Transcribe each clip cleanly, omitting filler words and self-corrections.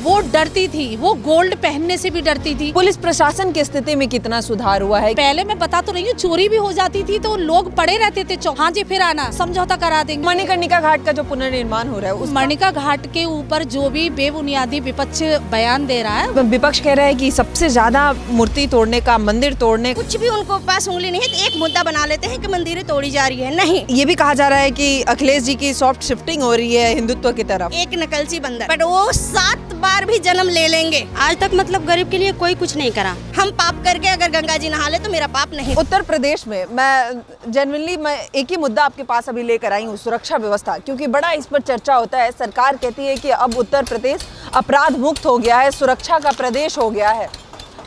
वो डरती थी, वो गोल्ड पहनने से भी डरती थी। पुलिस प्रशासन की स्थिति में कितना सुधार हुआ है? पहले मैं बता तो रही हूँ, चोरी भी हो जाती थी तो लोग पड़े रहते थे चौक, हाँ जी फिर आना, समझौता करा देंगे। मणिकर्णिका घाट का जो पुनर्निर्माण हो रहा है, मणिका घाट के ऊपर जो भी बेबुनियादी विपक्ष बयान दे रहा है, विपक्ष कह रहा है कि सबसे ज्यादा मूर्ति तोड़ने का, मंदिर तोड़ने, कुछ भी उनको पास उंगली नहीं है तो एक मुद्दा बना लेते हैं कि मंदिरें तोड़ी जा रही है। नहीं, ये भी कहा जा रहा है कि अखिलेश जी की सॉफ्ट शिफ्टिंग हो रही है हिंदुत्व की तरफ। एक नकलची बंदर, बट वो 7 बार भी जन्म ले लेंगे। आज तक मतलब गरीब के लिए कोई कुछ नहीं करा। हम पाप करके अगर गंगा जी नहा ले तो मेरा पाप नहीं। उत्तर प्रदेश में मैं एक ही मुद्दा आपके पास अभी लेकर आई हूँ, सुरक्षा व्यवस्था, क्योंकि बड़ा इस पर चर्चा होता है। सरकार कहती है कि अब उत्तर प्रदेश अपराध मुक्त हो गया है, सुरक्षा का प्रदेश हो गया है,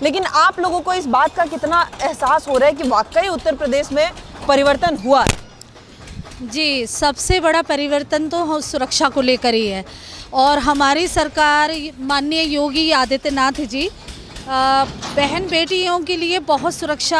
लेकिन आप लोगों को इस बात का कितना एहसास हो रहा है कि वाकई उत्तर प्रदेश में परिवर्तन हुआ? जी, सबसे बड़ा परिवर्तन तो सुरक्षा को लेकर ही है और हमारी सरकार माननीय योगी आदित्यनाथ जी बहन बेटियों के लिए बहुत सुरक्षा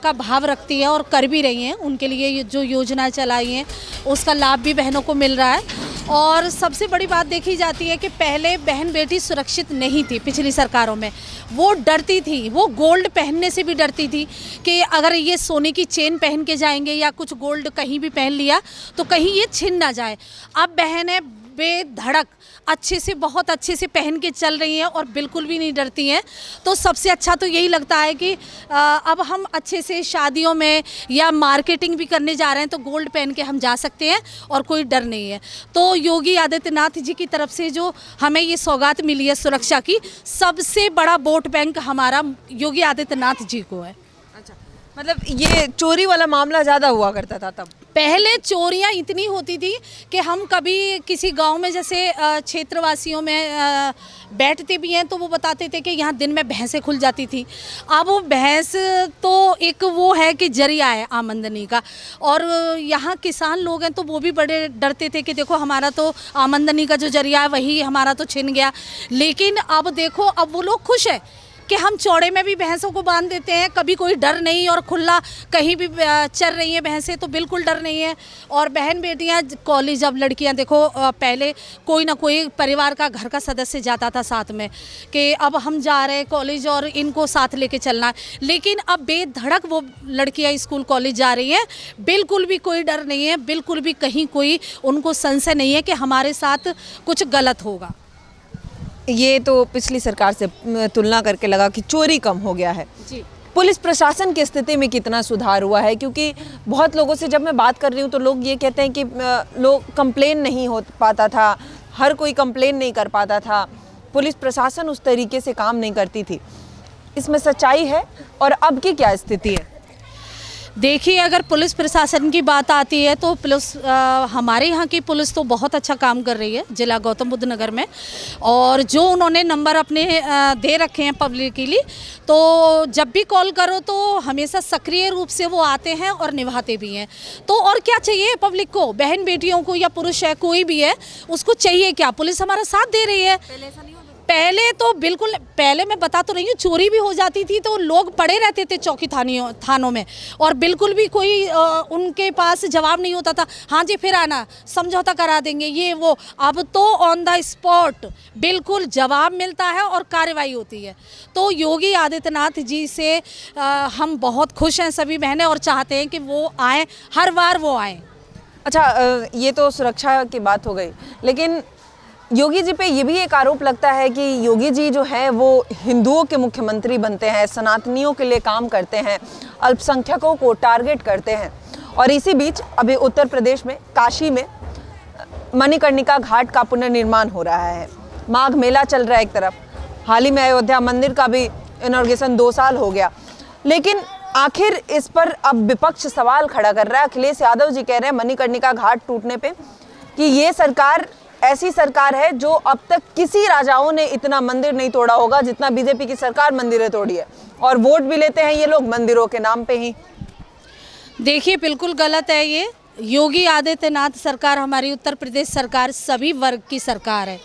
का भाव रखती है और कर भी रही हैं। उनके लिए जो योजना चलाई हैं उसका लाभ भी बहनों को मिल रहा है। और सबसे बड़ी बात देखी जाती है कि पहले बहन बेटी सुरक्षित नहीं थी, पिछली सरकारों में वो डरती थी, वो गोल्ड पहनने से भी डरती थी कि अगर ये सोने की चेन पहन के जाएंगे या कुछ गोल्ड कहीं भी पहन लिया तो कहीं ये छिन ना जाए। अब बहनें बेधड़क अच्छे से, बहुत अच्छे से पहन के चल रही हैं और बिल्कुल भी नहीं डरती हैं। तो सबसे अच्छा तो यही लगता है कि अब हम अच्छे से शादियों में या मार्केटिंग भी करने जा रहे हैं तो गोल्ड पहन के हम जा सकते हैं और कोई डर नहीं है। तो योगी आदित्यनाथ जी की तरफ से जो हमें ये सौगात मिली है सुरक्षा की, सबसे बड़ा वोट बैंक हमारा योगी आदित्यनाथ जी को है। अच्छा, मतलब ये चोरी वाला मामला ज़्यादा हुआ करता था तब? पहले चोरियां इतनी होती थी कि हम कभी किसी गांव में जैसे क्षेत्रवासियों में बैठते भी हैं तो वो बताते थे कि यहाँ दिन में भैंसें खुल जाती थी। अब वो भैंस तो एक वो है कि जरिया है आमदनी का, और यहाँ किसान लोग हैं तो वो भी बड़े डरते थे कि देखो हमारा तो आमदनी का जो जरिया है वही हमारा तो छिन गया। लेकिन अब देखो, अब वो लोग खुश है कि हम चौड़े में भी भैंसों को बांध देते हैं, कभी कोई डर नहीं, और खुला कहीं भी चर रही हैं भैंसें तो बिल्कुल डर नहीं है। और बहन बेटियां कॉलेज, अब लड़कियां देखो, पहले कोई ना कोई परिवार का घर का सदस्य जाता था साथ में कि अब हम जा रहे हैं कॉलेज और इनको साथ लेके चलना है, लेकिन अब बेधड़क वो लड़कियां स्कूल कॉलेज जा रही हैं, बिल्कुल भी कोई डर नहीं है, बिल्कुल भी कहीं कोई उनको संशय नहीं है कि हमारे साथ कुछ गलत होगा। ये तो पिछली सरकार से तुलना करके लगा कि चोरी कम हो गया है जी। पुलिस प्रशासन की स्थिति में कितना सुधार हुआ है? क्योंकि बहुत लोगों से जब मैं बात कर रही हूँ तो लोग ये कहते हैं कि लोग कंप्लेन नहीं हो पाता था, हर कोई कंप्लेन नहीं कर पाता था, पुलिस प्रशासन उस तरीके से काम नहीं करती थी। इसमें सच्चाई है और अब की क्या स्थिति है? देखिए, अगर पुलिस प्रशासन की बात आती है तो पुलिस, हमारे यहाँ की पुलिस तो बहुत अच्छा काम कर रही है जिला गौतम बुद्ध नगर में, और जो उन्होंने नंबर अपने दे रखे हैं पब्लिकली, तो जब भी कॉल करो तो हमेशा सक्रिय रूप से वो आते हैं और निभाते भी हैं। तो और क्या चाहिए पब्लिक को, बहन बेटियों को या पुरुष है कोई भी है, उसको चाहिए क्या? पुलिस हमारा साथ दे रही है। पहले तो बिल्कुल, पहले मैं बता तो रही हूँ, चोरी भी हो जाती थी तो लोग पड़े रहते थे चौकी थानों में और बिल्कुल भी कोई उनके पास जवाब नहीं होता था, हाँ जी फिर आना, समझौता करा देंगे, ये वो। अब तो ऑन द स्पॉट बिल्कुल जवाब मिलता है और कार्रवाई होती है। तो योगी आदित्यनाथ जी से हम बहुत खुश हैं सभी बहनें और चाहते हैं कि वो आएँ, हर बार वो आएँ। अच्छा, ये तो सुरक्षा की बात हो गई, लेकिन योगी जी पे ये भी एक आरोप लगता है कि योगी जी जो है वो हिंदुओं के मुख्यमंत्री बनते हैं, सनातनियों के लिए काम करते हैं, अल्पसंख्यकों को टारगेट करते हैं। और इसी बीच अभी उत्तर प्रदेश में काशी में मणिकर्णिका घाट का पुनर्निर्माण हो रहा है, माघ मेला चल रहा है एक तरफ, हाल ही में अयोध्या मंदिर का भी इनॉग्रेशन 2 साल हो गया, लेकिन आखिर इस पर अब विपक्ष सवाल खड़ा कर रहा है। अखिलेश यादव जी कह रहे हैं मणिकर्णिका घाट टूटने पे कि ये सरकार ऐसी सरकार है जो अब तक किसी राजाओं ने इतना मंदिर नहीं तोड़ा होगा जितना बीजेपी की सरकार मंदिरें तोड़ी है, और वोट भी लेते हैं ये लोग मंदिरों के नाम पे ही। देखिए, बिल्कुल गलत है ये। योगी आदित्यनाथ सरकार, हमारी उत्तर प्रदेश सरकार सभी वर्ग की सरकार है,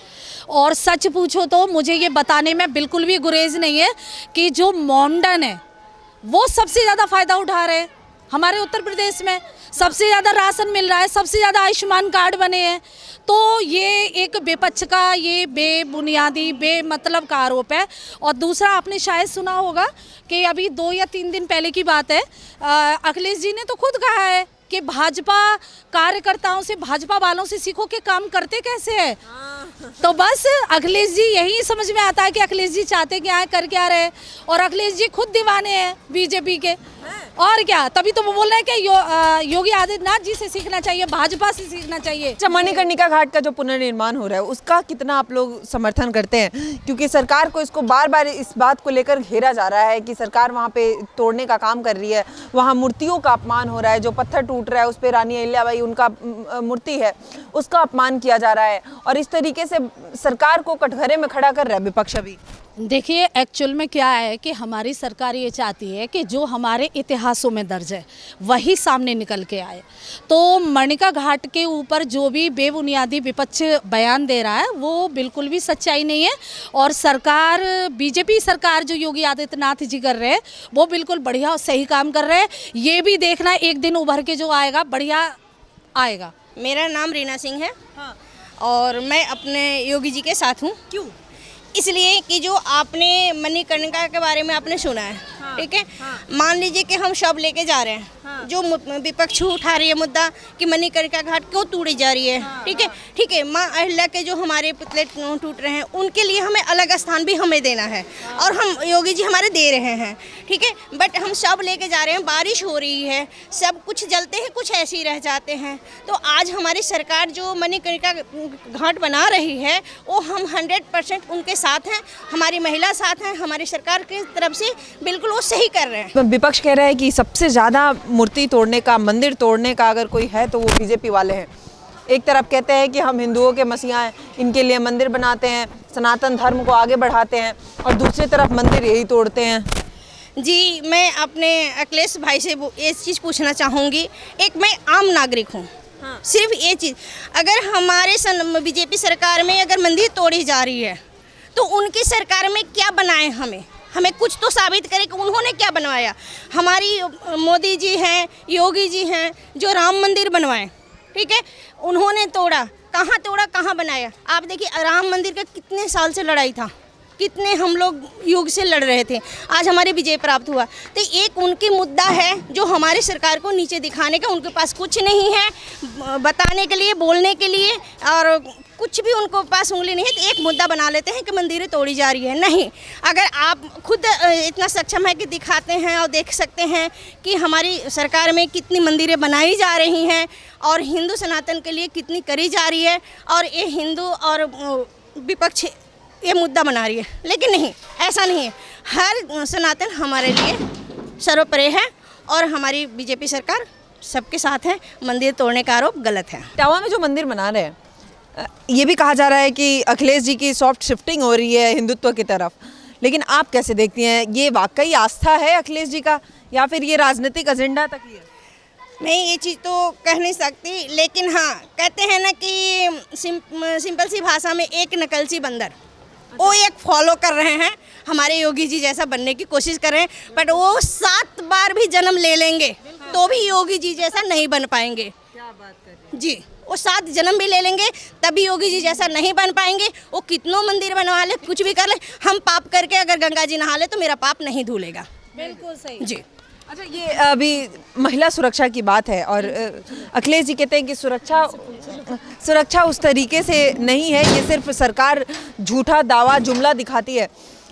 और सच पूछो तो मुझे ये बताने में बिल्कुल भी गुरेज नहीं है कि जो मॉडर्न है वो सबसे ज़्यादा फ़ायदा उठा रहे हैं। हमारे उत्तर प्रदेश में सबसे ज़्यादा राशन मिल रहा है, सबसे ज़्यादा आयुष्मान कार्ड बने हैं। तो ये एक विपक्ष का ये बेबुनियादी बेमतलब का आरोप है। और दूसरा, आपने शायद सुना होगा कि अभी 2 या 3 दिन पहले की बात है, अखिलेश जी ने तो खुद कहा है कि भाजपा कार्यकर्ताओं से, भाजपा वालों से सीखो कि काम करते कैसे हैं। तो बस अखिलेश जी, यही समझ में आता है कि अखिलेश जी चाहते क्या है, कर क्या रहे हैं। और अखिलेश जी खुद दीवाने हैं बीजेपी के, और क्या। तभी तो वो बोल रहे हैं कि योगी आदित्यनाथ जी से सीखना चाहिए, भाजपा से सीखना चाहिए। अच्छा, मणिकर्णिका घाट का जो पुनर्निर्माण हो रहा है उसका कितना आप लोग समर्थन करते हैं? क्योंकि सरकार को इसको बार बार इस बात को लेकर घेरा जा रहा है कि सरकार वहाँ पे तोड़ने का काम कर रही है, वहाँ मूर्तियों का अपमान हो रहा है, जो पत्थर टूट रहा है उस पर रानी अहिल्याबाई उनका मूर्ति है उसका अपमान किया जा रहा है, और इस तरीके से सरकार को कटघरे में खड़ा कर रहा है विपक्ष अभी। देखिए, एक्चुअल में क्या है कि हमारी सरकार ये चाहती है कि जो हमारे इतिहासों में दर्ज है वही सामने निकल के आए। तो मणिका घाट के ऊपर जो भी बेबुनियादी विपक्ष बयान दे रहा है वो बिल्कुल भी सच्चाई नहीं है। और सरकार, बीजेपी सरकार जो योगी आदित्यनाथ जी कर रहे हैं वो बिल्कुल बढ़िया और सही काम कर रहे हैं। ये भी देखना एक दिन उभर के जो आएगा बढ़िया आएगा। मेरा नाम रीना सिंह है। हाँ। और मैं अपने योगी जी के साथ हूँ। क्यों? इसलिए कि जो आपने मणिकर्णिका के बारे में आपने सुना है, ठीक है। मान लीजिए कि हम शव लेके जा रहे हैं, जो विपक्ष उठा रही है मुद्दा कि मणिकर्णिका घाट क्यों तोड़ी जा रही है, ठीक है। माँ अहिल्या के जो हमारे पुतले टूट रहे हैं उनके लिए हमें अलग स्थान भी हमें देना है, और हम योगी जी हमारे दे रहे हैं, ठीक है। बट हम शव लेके जा रहे हैं, बारिश हो रही है, सब कुछ जलते हैं, कुछ ऐसे ही रह जाते हैं। तो आज हमारी सरकार जो मणिकर्णिका घाट बना रही है वो हम 100% उनके साथ हैं, हमारी महिला साथ हैं, हमारी सरकार की तरफ से बिल्कुल वो सही कर रहे हैं। विपक्ष कह रहा है कि सबसे ज़्यादा मूर्ति तोड़ने का, मंदिर तोड़ने का अगर कोई है तो वो बीजेपी वाले हैं। एक तरफ कहते हैं कि हम हिंदुओं के मसीहा हैं, इनके लिए मंदिर बनाते हैं, सनातन धर्म को आगे बढ़ाते हैं, और दूसरी तरफ मंदिर यही तोड़ते हैं। जी, मैं अपने अखिलेश भाई से ये चीज़ पूछना चाहूँगी। एक मैं आम नागरिक हूँ, सिर्फ ये चीज़, अगर हमारे बीजेपी सरकार में अगर मंदिर तोड़ी जा रही है तो उनकी सरकार में क्या बनाए, हमें कुछ तो साबित करें कि उन्होंने क्या बनवाया। हमारी मोदी जी हैं, योगी जी हैं, जो राम मंदिर बनवाए, ठीक है, उन्होंने तोड़ा, कहाँ बनाया। आप देखिए राम मंदिर का कितने साल से लड़ाई था, कितने हम लोग युग से लड़ रहे थे, आज हमारे विजय प्राप्त हुआ। तो एक उनकी मुद्दा है जो हमारी सरकार को नीचे दिखाने का, उनके पास कुछ नहीं है बताने के लिए, बोलने के लिए, और कुछ भी उनको पास उंगली नहीं है। तो एक मुद्दा बना लेते हैं कि मंदिरें तोड़ी जा रही है। नहीं, अगर आप खुद इतना सक्षम है कि दिखाते हैं और देख सकते हैं कि हमारी सरकार में कितनी मंदिरें बनाई जा रही हैं और हिंदू सनातन के लिए कितनी करी जा रही है, और ये हिंदू और विपक्ष ये मुद्दा बना रही है, लेकिन नहीं, ऐसा नहीं है। हर सनातन हमारे लिए सर्वोपरि है, और हमारी बीजेपी सरकार सबके साथ है। मंदिर तोड़ने का आरोप गलत है। इटावा में जो मंदिर बना रहे हैं, ये भी कहा जा रहा है कि अखिलेश जी की सॉफ्ट शिफ्टिंग हो रही है हिंदुत्व की तरफ, लेकिन आप कैसे देखती हैं, ये वाकई आस्था है अखिलेश जी का, या फिर ये राजनीतिक एजेंडा तक ही है? नहीं, ये चीज़ तो कह नहीं सकती, लेकिन हाँ, कहते हैं ना कि सिंपल सी भाषा में एक नकलची बंदर, वो एक फॉलो कर रहे हैं, हमारे योगी जी जैसा बनने की कोशिश कर रहे हैं, बट वो 7 बार भी जन्म ले लेंगे तो भी योगी जी जैसा नहीं बन पाएंगे। क्या बात कर रहे हैं जी, वो 7 जन्म भी ले लेंगे तभी योगी जी जैसा नहीं बन पाएंगे। वो कितनों मंदिर बनवा ले, कुछ भी कर ले, हम पाप करके अगर गंगा जी नहा ले तो मेरा पाप नहीं धुलेगा। बिल्कुल सही जी। अच्छा, ये अभी महिला सुरक्षा की बात है, और अखिलेश जी कहते हैं कि सुरक्षा उस तरीके से नहीं है, ये सिर्फ सरकार झूठा दावा जुमला दिखाती है।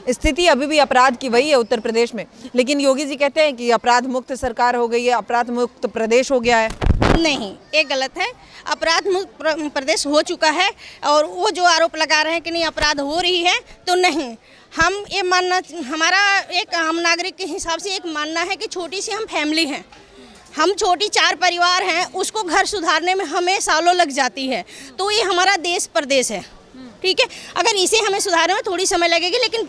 स्थिति अभी भी अपराध की वही है उत्तर प्रदेश में, लेकिन योगी जी कहते हैं कि अपराध मुक्त सरकार हो गई है, अपराध मुक्त प्रदेश हो गया है। नहीं, ये गलत है। अपराध मुक्त प्रदेश हो चुका है, और वो जो आरोप लगा रहे हैं कि नहीं अपराध हो रही है, तो नहीं, हम ये मानना, हमारा एक आम नागरिक के हिसाब से एक मानना है कि छोटी सी हम फैमिली हैं, हम छोटी 4 परिवार हैं, उसको घर सुधारने में हमें सालों लग जाती है। तो ये हमारा देश प्रदेश है, ठीक है। अगर इसे हमें सुधारने में थोड़ी समय लगेगी, लेकिन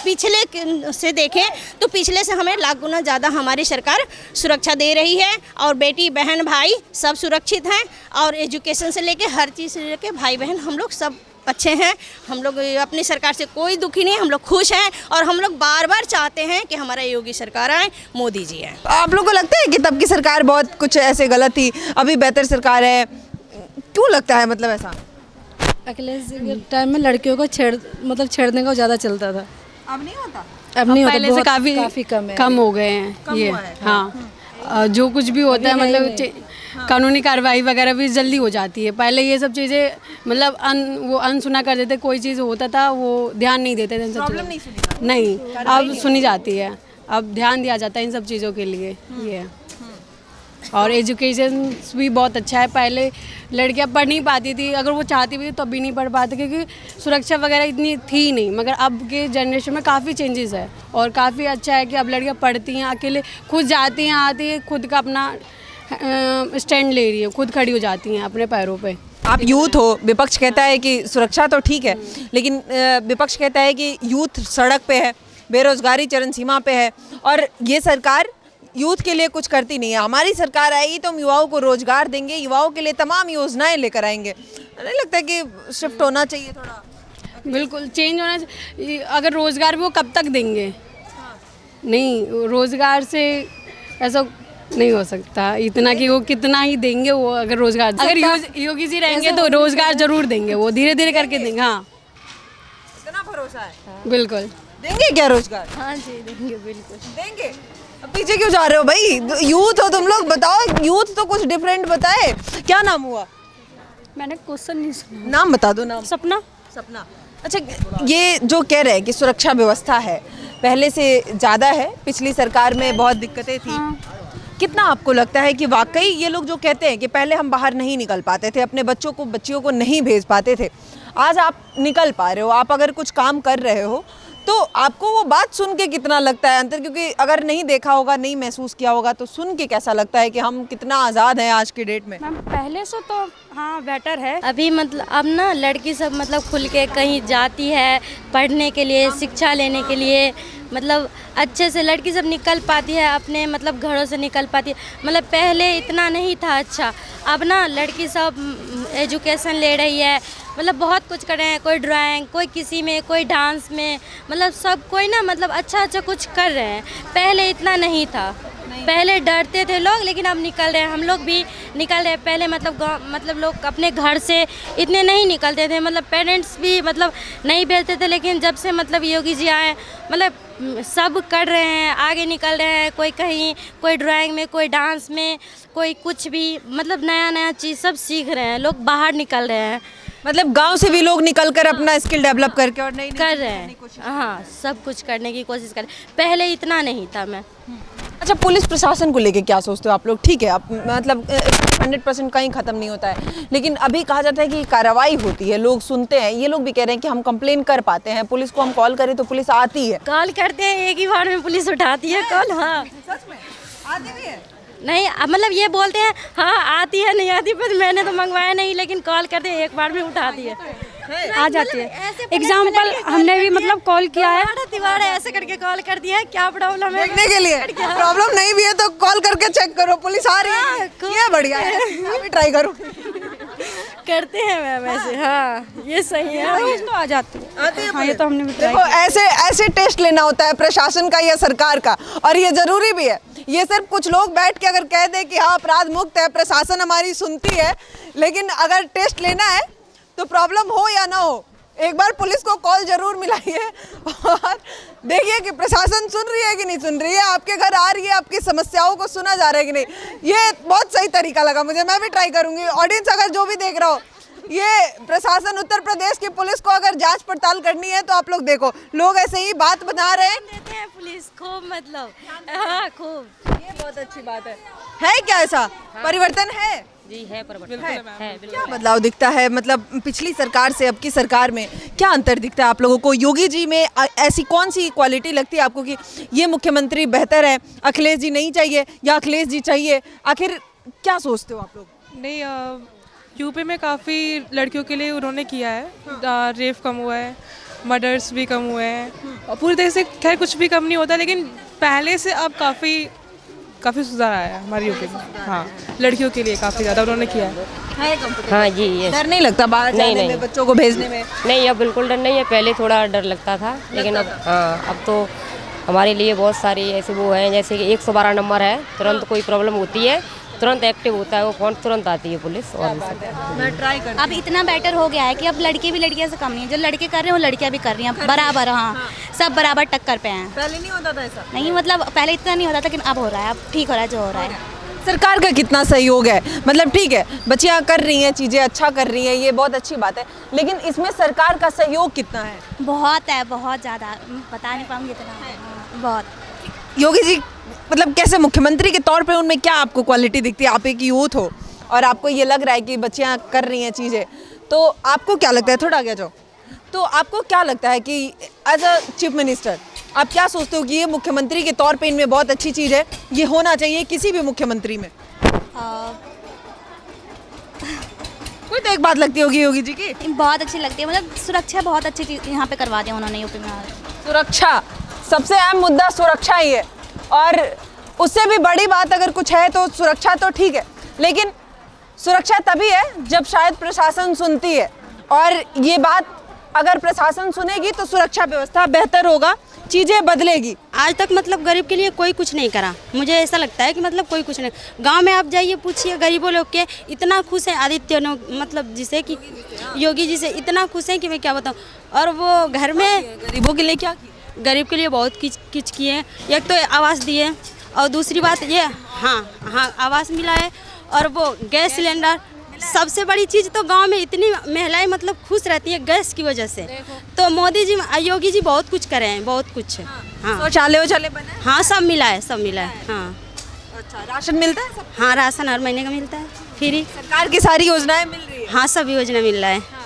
पिछले से देखें तो पिछले से हमें लाख गुना ज़्यादा हमारी सरकार सुरक्षा दे रही है, और बेटी बहन भाई सब सुरक्षित हैं, और एजुकेशन से लेके हर चीज़ से लेके भाई बहन हम लोग सब अच्छे हैं। हम लोग अपनी सरकार से कोई दुखी नहीं, हम लोग खुश हैं और हम लोग बार बार चाहते हैं कि हमारा योगी सरकार आए, मोदी जी आए। आप लोग को लगता है कि तब की सरकार बहुत कुछ ऐसे गलत थी, अभी बेहतर सरकार है, क्यों लगता है मतलब ऐसा? अखिलेश जी के टाइम में लड़कियों को छेड़ने का ज़्यादा चलता था। अब नहीं होता? अब नहीं होता, पहले से काफ़ी कम है। कम हो गए हैं कम ये। हुआ है। हाँ, जो कुछ भी होता है मतलब कानूनी कार्रवाई वगैरह भी जल्दी हो जाती है। पहले ये सब चीज़ें मतलब वो अनसुना कर देते, कोई चीज़ होता था वो ध्यान नहीं देते थे इन सब चीज़ों नहीं, अब सुनी जाती है, अब ध्यान दिया जाता है इन सब चीज़ों के लिए। ये और एजुकेशन भी बहुत अच्छा है। पहले लड़कियां पढ़ नहीं पाती थी, अगर वो चाहती भी तो भी नहीं पढ़ पाती क्योंकि सुरक्षा वगैरह इतनी थी नहीं। मगर अब के जनरेशन में काफ़ी चेंजेस है और काफ़ी अच्छा है कि अब लड़कियां पढ़ती हैं, अकेले खुद जाती हैं, आती हैं, खुद का अपना स्टैंड ले रही है, खुद खड़ी हो जाती हैं अपने पैरों पे। आप यूथ हो, विपक्ष कहता है कि सुरक्षा तो ठीक है, लेकिन विपक्ष कहता है कि यूथ सड़क पे है, बेरोजगारी चरम सीमा पे है और ये सरकार यूथ के लिए कुछ करती नहीं है। हमारी सरकार आएगी तो हम युवाओं को रोजगार देंगे, युवाओं के लिए तमाम योजनाएं लेकर आएंगे। नहीं लगता है कि शिफ्ट होना चाहिए थोड़ा? बिल्कुल चेंज होना चाहिए। अगर रोज़गार भी वो कब तक देंगे? नहीं, रोज़गार से ऐसा नहीं हो सकता इतना कि वो कितना ही देंगे। वो अगर रोज़गार, अगर योगी जी रहेंगे तो रोज़गार ज़रूर देंगे, वो धीरे धीरे करके देंगे। हाँ, इतना भरोसा है? बिल्कुल देंगे क्या रोजगार? हाँ जी, देंगे, बिल्कुल देंगे। अब पीछे क्यों जा रहे हो भाई? यूथ हो तुम लोग, बताओ, यूथ तो कुछ डिफरेंट बताए। क्या नाम हुआ? मैंने क्वेश्चन नहीं सुना। नाम बता दो। नाम? सपना। सपना। अच्छा, ये जो कह रहे हैं कि सुरक्षा व्यवस्था है पहले से ज़्यादा है, पिछली सरकार में बहुत दिक्कतें थी। कितना आपको लगता है कि वाकई ये लोग जो कहते हैं कि पहले हम बाहर नहीं निकल पाते थे, अपने बच्चियों को नहीं भेज पाते थे, आज आप निकल पा रहे हो, आप अगर कुछ काम कर रहे हो तो आपको वो बात सुन के कितना लगता है अंतर? क्योंकि अगर नहीं देखा होगा, नहीं महसूस किया होगा तो सुन के कैसा लगता है कि हम कितना आज़ाद हैं आज की डेट में? मैम पहले से तो हाँ बेटर है। अभी मतलब अब ना लड़की सब मतलब खुल के कहीं जाती है पढ़ने के लिए, शिक्षा लेने के लिए, मतलब अच्छे से लड़की सब निकल पाती है, अपने मतलब घरों से निकल पाती है। मतलब पहले इतना नहीं था अच्छा, अब ना लड़की सब एजुकेशन ले रही है, मतलब बहुत कुछ कर रहे हैं, कोई ड्राइंग, कोई किसी में, कोई डांस में, मतलब सब कोई ना मतलब अच्छा अच्छा कुछ कर रहे हैं। पहले इतना नहीं था, पहले डरते थे लोग, लेकिन अब निकल रहे हैं, हम लोग भी निकल रहे हैं। पहले मतलब लोग अपने घर से इतने नहीं निकलते थे, मतलब पेरेंट्स भी मतलब नहीं भेजते थे, लेकिन जब से मतलब योगी जी आए मतलब सब कर रहे हैं, आगे निकल रहे हैं, कोई कहीं, कोई ड्राइंग में, कोई डांस में, कोई कुछ भी, मतलब नया नया चीज़ सब सीख रहे हैं, लोग बाहर निकल रहे हैं, मतलब गांव से भी लोग निकलकर अपना स्किल डेवलप करके और नई कर रहे हैं। हाँ, सब कुछ करने की कोशिश कर रहे हैं, पहले इतना नहीं था। मैं अच्छा, पुलिस प्रशासन को लेके क्या सोचते हो आप लोग? ठीक है, आप मतलब 100% कहीं ख़त्म नहीं होता है, लेकिन अभी कहा जाता है कि कार्रवाई होती है, लोग सुनते हैं, ये लोग भी कह रहे हैं कि हम कंप्लेन कर पाते हैं, पुलिस को हम कॉल करें तो पुलिस आती है। कॉल करते हैं, एक ही बार में पुलिस उठाती है कॉल। हाँ, सच में आती भी है? नहीं मतलब ये बोलते हैं हाँ आती है, नहीं आती, पर मैंने तो मंगवाया नहीं, लेकिन कॉल करते हैं एक बार में उठाती है, आ जाती है। एग्जाम्पल हमने भी मतलब कॉल किया है, दीवार ऐसे करके कॉल कर दिया है, क्या प्रॉब्लम है देखने के लिए। प्रॉब्लम नहीं भी है तो कॉल करके चेक करो, पुलिस आ रही है, ये बढ़िया है, मैं भी ट्राई करूँ। करते हैं मैम ऐसे। हाँ, ये सही है, तो आ जाती है। हाँ, ये तो हमने भी ट्राई देखो, ऐसे टेस्ट लेना होता है प्रशासन का या सरकार का, और ये जरूरी भी है। ये सिर्फ कुछ लोग बैठ के अगर कह दे कि हाँ अपराध मुक्त है, प्रशासन हमारी सुनती है, लेकिन अगर टेस्ट लेना है तो प्रॉब्लम हो या ना हो, एक बार पुलिस को कॉल जरूर मिलाइए और देखिए कि प्रशासन सुन रही है कि नहीं सुन रही है, आपके घर आ रही है, आपकी समस्याओं को सुना जा रहा है कि नहीं। ये बहुत सही तरीका लगा मुझे, मैं भी ट्राई करूंगी। ऑडियंस अगर जो भी देख रहा हो, ये प्रशासन, उत्तर प्रदेश की पुलिस को अगर जांच पड़ताल करनी है तो आप लोग देखो, लोग ऐसे ही बात बना रहे हैं। देते हैं पुलिस खूब, मतलब हाँ खूब, ये बहुत अच्छी बात है क्या ऐसा परिवर्तन है? जी है, परिवर्तन है। क्या बदलाव दिखता है, मतलब पिछली सरकार से अब की सरकार में क्या अंतर दिखता है आप लोगों को? योगी जी में ऐसी कौन सी क्वालिटी लगती है आपको कि ये मुख्यमंत्री बेहतर है, अखिलेश जी नहीं चाहिए या अखिलेश जी चाहिए? आखिर क्या सोचते हो आप लोग? नहीं, यूपी में काफ़ी लड़कियों के लिए उन्होंने किया है, रेप कम हुआ है, मर्डर्स भी कम हुए हैं, और पूरी तरह से खैर कुछ भी कम नहीं होता, लेकिन पहले से अब काफ़ी काफ़ी सुधार आया है हमारी यूपी में। हाँ, लड़कियों के लिए काफ़ी ज़्यादा उन्होंने किया है। हाँ जी, ये डर नहीं लगता बाहर जाने में, बच्चों को भेजने में? नहीं, अब बिल्कुल डर नहीं है। पहले थोड़ा डर लगता था, लेकिन अब हाँ, अब तो हमारे लिए बहुत सारी ऐसे वो हैं, जैसे कि 112 नंबर है, तुरंत कोई प्रॉब्लम होती है तुरंत एक्टिव होता है वो फ़ोन, तुरंत आती है पुलिस। और मैं ट्राई कर अब इतना बेटर हो गया है कि अब लड़के भी लड़कियों से कम नहीं है, जो लड़के कर रहे हैं वो लड़कियां भी कर रही हैं बराबर। हाँ, सब बराबर टक्कर पे हैं। पहले नहीं होता था ऐसा? नहीं, मतलब पहले इतना नहीं होता था, लेकिन अब हो रहा है, अब ठीक हो रहा है जो हो रहा है। सरकार का कितना सहयोग है? मतलब ठीक है, बच्चियां कर रही हैं चीज़ें, अच्छा कर रही हैं, ये बहुत अच्छी बात है, लेकिन इसमें सरकार का सहयोग कितना है? बहुत है, बहुत ज़्यादा, बता नहीं पाऊंगी इतना, बहुत। योगी जी मतलब कैसे मुख्यमंत्री के तौर पे उनमें क्या आपको क्वालिटी दिखती है? आप एक यूथ हो और आपको ये लग रहा है कि बच्चियां कर रही हैं चीज़ें, तो आपको क्या लगता है, थोड़ा आगे जाओ, तो आपको क्या लगता है कि एज अ चीफ मिनिस्टर आप क्या सोचते हो कि ये मुख्यमंत्री के तौर पे इनमें बहुत अच्छी चीज़ है, ये होना चाहिए किसी भी मुख्यमंत्री में? कोई तो एक बात लगती होगी योगी जी की। बहुत अच्छी लगती है, मतलब सुरक्षा बहुत अच्छी चीज़ यहाँ पे करवा दिया उन्होंने यूपी में। सुरक्षा सबसे अहम मुद्दा सुरक्षा ही है, और उससे भी बड़ी बात अगर कुछ है तो सुरक्षा तो ठीक है, लेकिन सुरक्षा तभी है जब शायद प्रशासन सुनती है, और ये बात अगर प्रशासन सुनेगी तो सुरक्षा व्यवस्था बेहतर होगा, चीज़ें बदलेगी। आज तक मतलब गरीब के लिए कोई कुछ नहीं करा, मुझे ऐसा लगता है कि मतलब कोई कुछ नहीं। गांव में आप जाइए, पूछिए गरीबों लोग के, इतना खुश हैं आदित्य मतलब जिसे कि योगी जी से इतना खुश हैं कि मैं क्या बताऊं। और वो घर में गरीबों के लिए क्या किया? गरीब के लिए बहुत किच किए। एक तो आवास दिए, और दूसरी बात ये, हाँ आवास मिला है, और वो गैस सिलेंडर। सबसे बड़ी चीज़ तो गांव में इतनी महिलाएं मतलब खुश रहती है गैस की वजह से। तो मोदी जी, योगी जी बहुत कुछ करे हैं, बहुत कुछ। हाँ, शौचालय बने? हाँ, सब मिला है, सब मिला है। हाँ, अच्छा, राशन मिलता है? हाँ, राशन हर महीने का मिलता है, फ्री। सरकार की सारी योजनाएं मिल रही है? हाँ, सब योजना मिल रहा है।